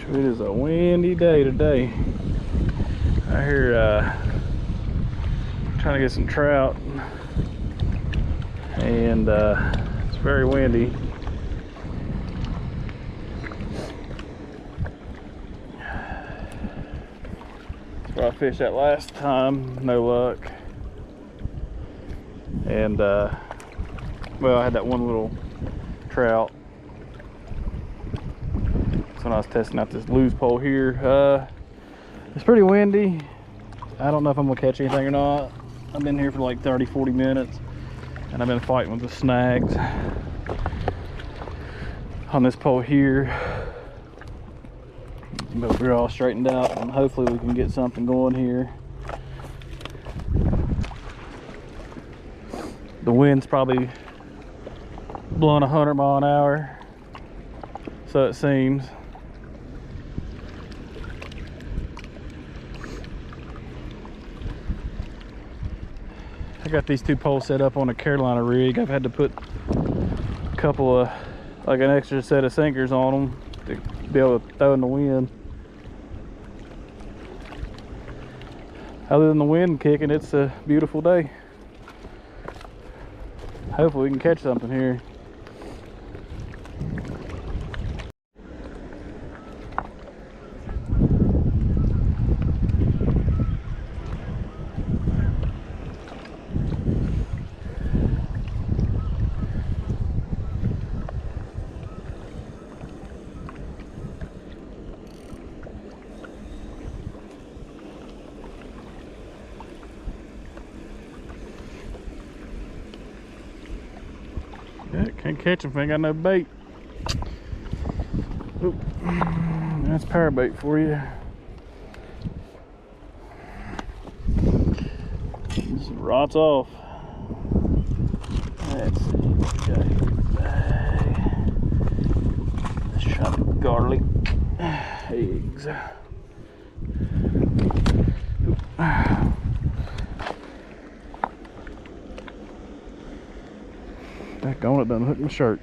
It is a windy day today. I hear trying to get some trout, and it's very windy. That's where I fished that last time, no luck. And well, I had that one little trout. That's when I was testing out this Lews pole here. It's pretty windy. I don't know if I'm gonna catch anything or not. I've been here for like 30-40 minutes and I've been fighting with the snags on this pole here, but we're all straightened out and hopefully we can get something going here. The wind's probably blowing 100 mile an hour, so it seems. I got these two poles set up on a Carolina rig. I've had to put a couple of, like an extra set of sinkers on them to be able to throw in the wind. Other than the wind kicking, it's a beautiful day. Hopefully we can catch something here. Can't catch them if I ain't got no bait. Oop. That's power bait for you. Just rots off. Let's see what we got here. Let's try the garlic eggs. Oop. Back on, it done hook my shirt.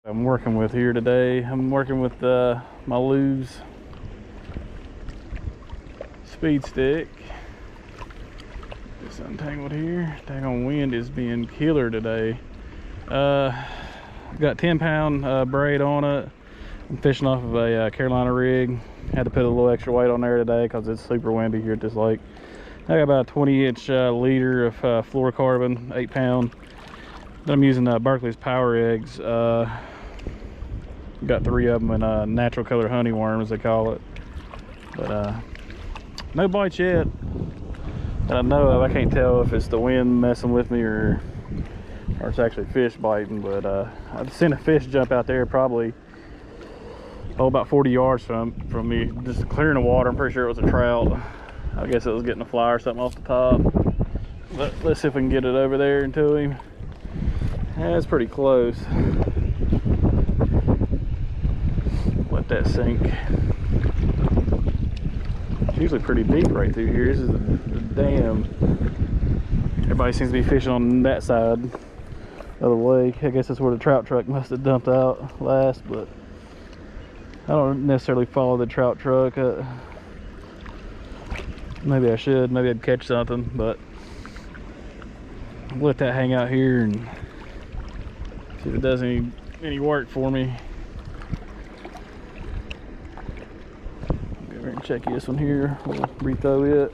I'm working with here today. I'm working with my Lews speed stick. It's untangled here. Dang on, wind is being killer today. Got 10-pound braid on it. I'm fishing off of a Carolina rig. Had to put a little extra weight on there today because it's super windy here at this lake. I got about a 20-inch leader of fluorocarbon, 8-pound. I'm using Berkeley's power eggs. Got 3 of them in natural color honeyworm, as they call it. But no bites yet that I know of. I can't tell if it's the wind messing with me or it's actually fish biting, but I've seen a fish jump out there probably about 40 yards from me, just clearing the water. I'm pretty sure it was a trout. I guess it was getting a fly or something off the top. But let's see if we can get it over there and to him. Yeah, it's pretty close. Let that sink. It's usually pretty deep right through here. This is the dam. Everybody seems to be fishing on that side of the lake. I guess that's where the trout truck must have dumped out last, but I don't necessarily follow the trout truck. Maybe I should. Maybe I'd catch something, but I'll let that hang out here and see if it does any work for me. Go over and check this one here. We'll rethrow it.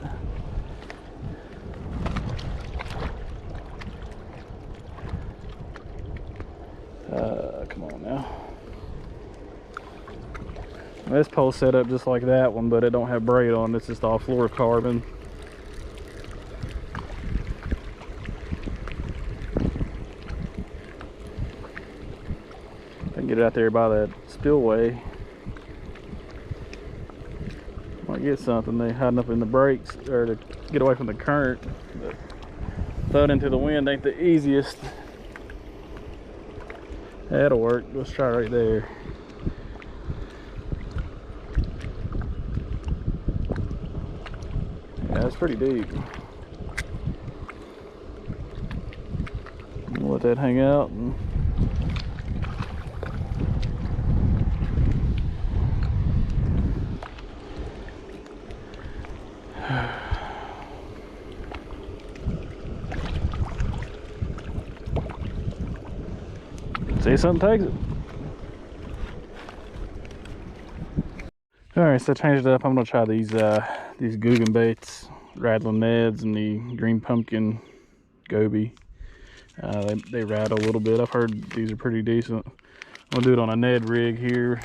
Come on now. This pole's set up just like that one, but it don't have braid on it. It's just all fluorocarbon. I can get it out there by that spillway. Might get something. They hiding up in the brakes or to get away from the current. But throwing into the wind ain't the easiest. That'll work. Let's try right there. That's pretty deep. We'll let that hang out. And see if something takes it. All right, so I changed it up. I'm gonna try these Googan baits, Rattling Neds, and the Green Pumpkin Coby. They rattle a little bit. I've heard these are pretty decent. I'm gonna do it on a Ned rig here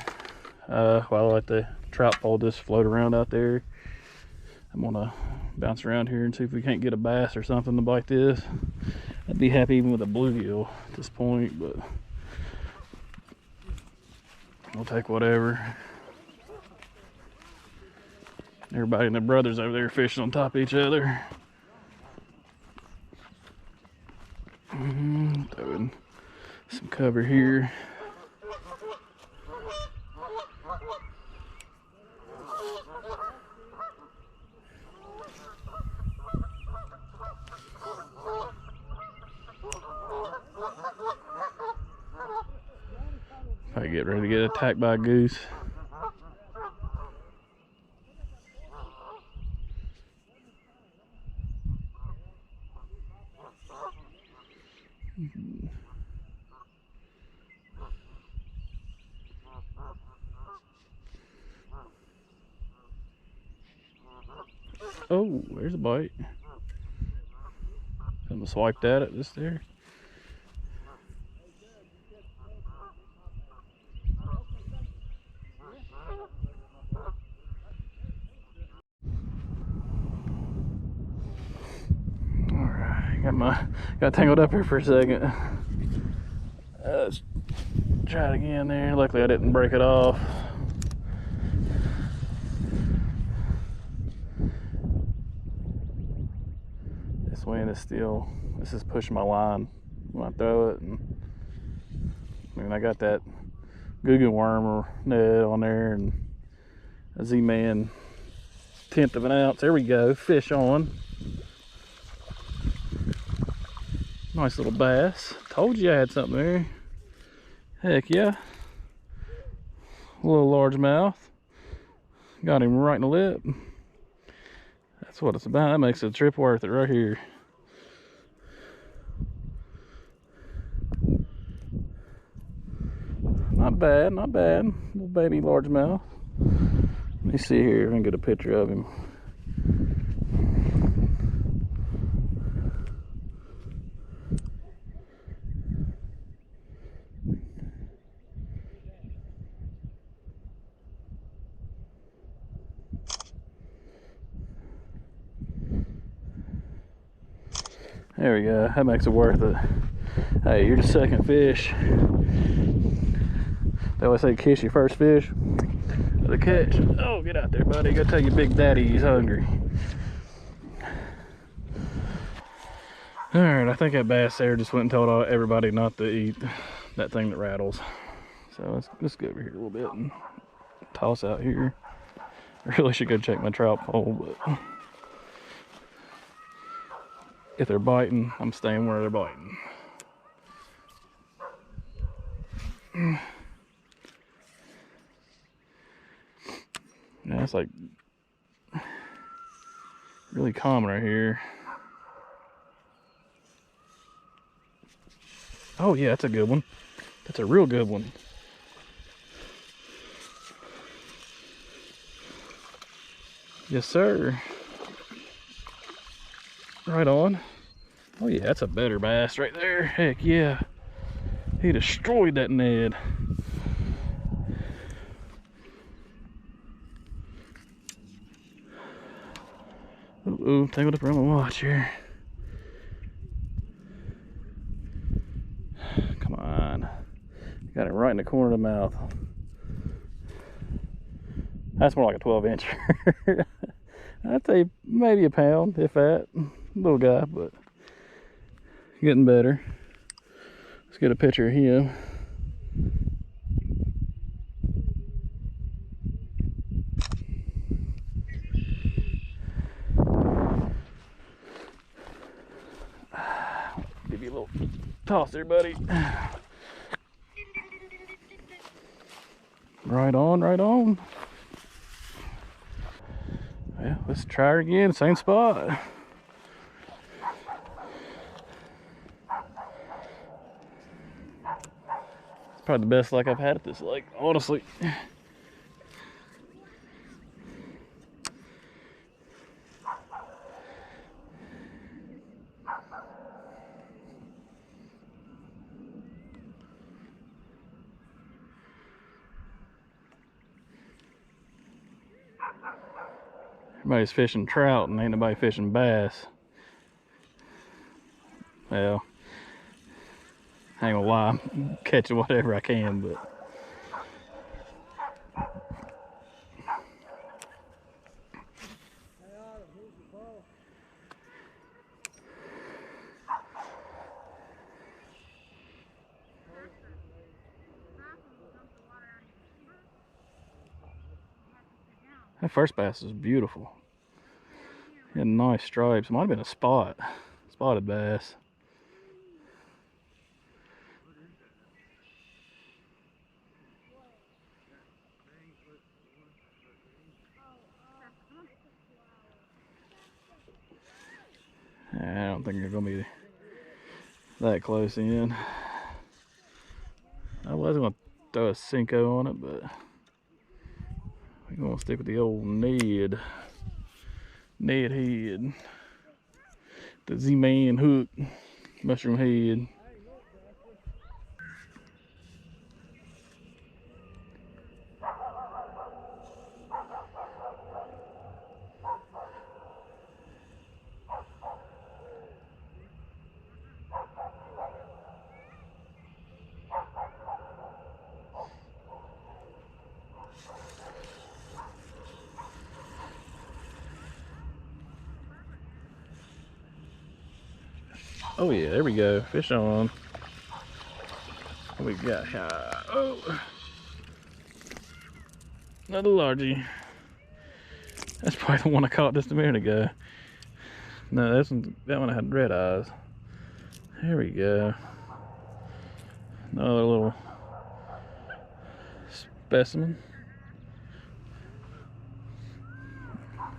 while I let the trout pole just float around out there. I'm gonna bounce around here and see if we can't get a bass or something to bite this. I'd be happy even with a bluegill at this point, but we'll take whatever. Everybody and their brothers over there fishing on top of each other. Throwing some cover here. I get ready to get attacked by a goose. Oh, there's a bite. Something swiped at it just there. Alright, got tangled up here for a second. Let's try it again there. Luckily I didn't break it off. This wind is still, this is pushing my line when I throw it. And I mean, I got that Googan worm or Ned on there and a Zman 1/10 of an ounce. There we go, fish on. Nice little bass. Told you I had something there. Heck yeah. A little largemouth. Got him right in the lip. That's what it's about. That makes a trip worth it right here. Not bad, not bad. Little baby largemouth. Let me see here. I can get a picture of him. There we go. That makes it worth it. Hey, you're the second fish. They always say kiss your first fish. The catch. Oh, get out there, buddy. Go tell your big daddy he's hungry. Alright, I think that bass there just went and told everybody not to eat that thing that rattles. So let's go over here a little bit and toss out here. I really should go check my trout pole, but if they're biting, I'm staying where they're biting. Yeah, it's like really calm right here. Oh yeah, that's a good one. That's a real good one. Yes, sir. Right on. Oh yeah, that's a better bass right there. Heck yeah. He destroyed that Ned. Ooh, tangled up around my watch here. Come on. Got it right in the corner of the mouth. That's more like a 12-incher. I'd say maybe a pound, if that. Little guy, but getting better. Let's get a picture of him. toss there, buddy. Right on, right on. Yeah, let's try her again, same spot. It's probably the best luck I've had at this lake, honestly. Everybody's fishing trout and ain't nobody fishing bass. Well, I ain't gonna lie, I'm catching whatever I can, but that first bass is beautiful. He had nice stripes. Might have been a spotted bass. I don't think they're gonna be that close in. I was gonna throw a Cinco on it, but we're gonna stick with the old Ned head. The Z-Man hook, mushroom head. Oh yeah, there we go. Fish on. What we got here? Oh, another largie. That's probably the one I caught just a minute ago. No, that one had red eyes. There we go. Another little specimen. I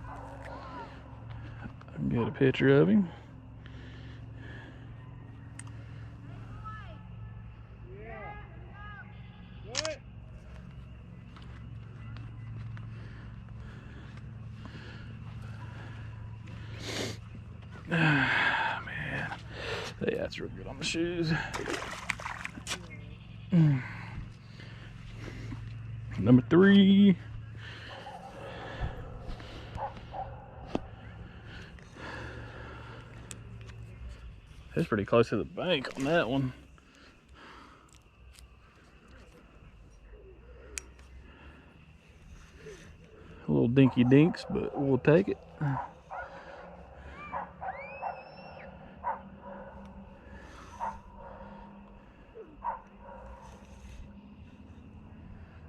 can get a picture of him. Man, yeah, that's real good on the shoes. Number 3. It's pretty close to the bank on that one. A little dinky dinks, but we'll take it.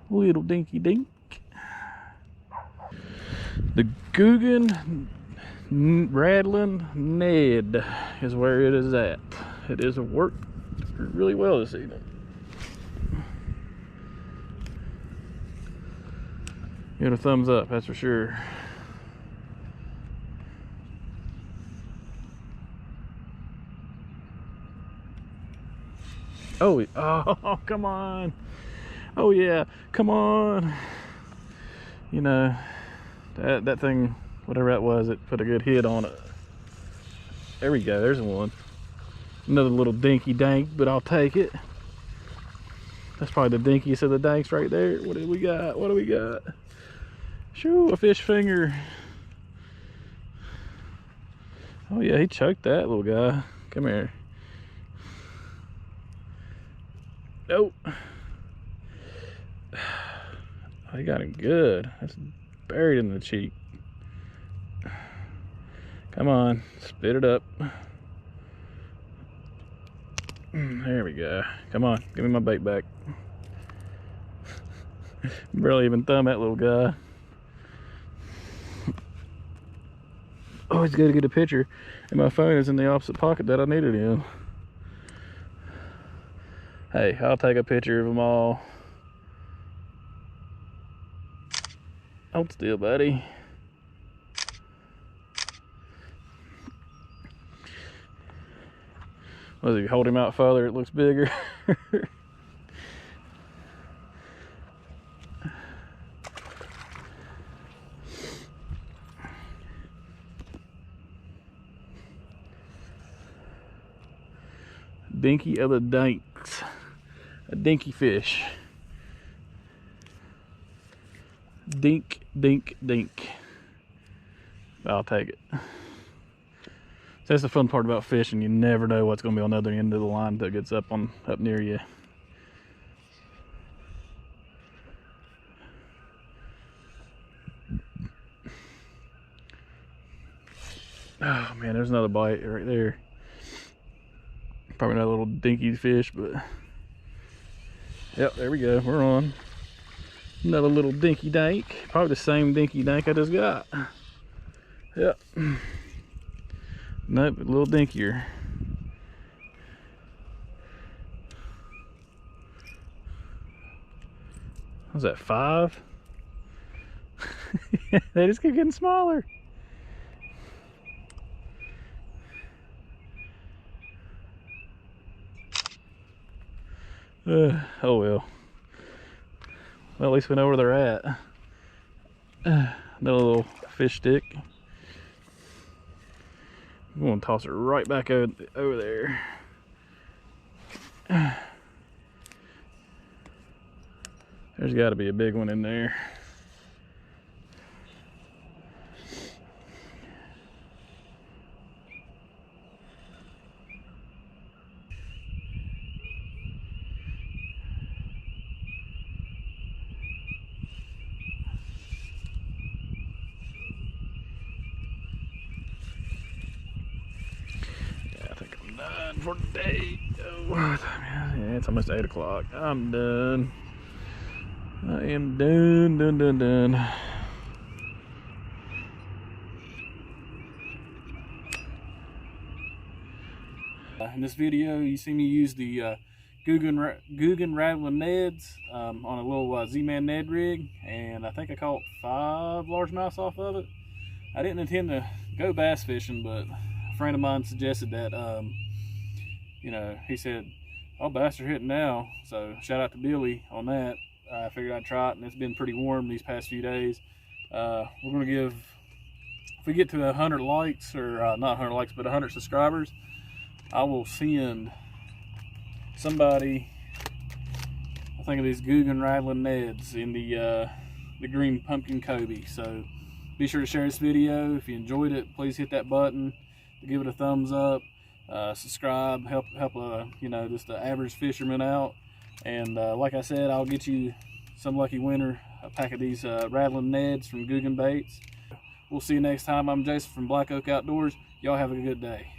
Little dinky dink. The Googan Rattling Ned is where it is at. It has worked really well this evening. Give it a thumbs up, that's for sure. Oh, come on. Oh yeah, come on. You know, that thing, whatever that was, it put a good hit on it. There we go, there's one. Another little dinky dank, but I'll take it. That's probably the dinkiest of the danks right there. What do we got? What do we got? Shoo, a fish finger. Oh yeah, he choked that little guy. Come here. Nope. Oh, he got him good. That's buried in the cheek. Come on, spit it up. There we go. Come on, give me my bait back. Barely even thumb that little guy. Always got to get a picture, and my phone is in the opposite pocket that I need it in. Hey, I'll take a picture of them all. Hold still, buddy. Well, if you hold him out further, it looks bigger. Dinky of the dinks. A dinky fish. Dink, dink, dink. I'll take it. So that's the fun part about fishing. You never know what's going to be on the other end of the line until it gets up near you. Oh man, there's another bite right there. Probably not a little dinky fish, but yep, there we go. We're on another little dinky dink. Probably the same dinky dink I just got. Yep. Nope, a little dinkier. Was that 5? They just keep getting smaller. Oh well. Well, at least we know where they're at. Another little fish stick. I'm going to toss it right back over there. There's got to be a big one in there. For the day. Oh, yeah, it's almost 8 o'clock. I'm done. I am done. In this video, you see me use the Googan Rattling Neds on a little Zman Ned rig, and I think I caught 5 largemouths off of it. I didn't intend to go bass fishing, but a friend of mine suggested that you know, he said, oh, bass are hitting now. So shout out to Billy on that. I figured I'd try it, and it's been pretty warm these past few days. We're gonna give, if we get to 100 likes, or not 100 likes, but 100 subscribers, I will send somebody, I think, of these Googan Rattling Neds in the green Pumpkin Coby. So be sure to share this video. If you enjoyed it, please hit that button to give it a thumbs up. Subscribe, help you know, just the average fisherman out. And like I said, I'll get you some lucky winner a pack of these Rattling Neds from Googan Baits. We'll see you next time. I'm Jason from Black Oak Outdoors. Y'all have a good day.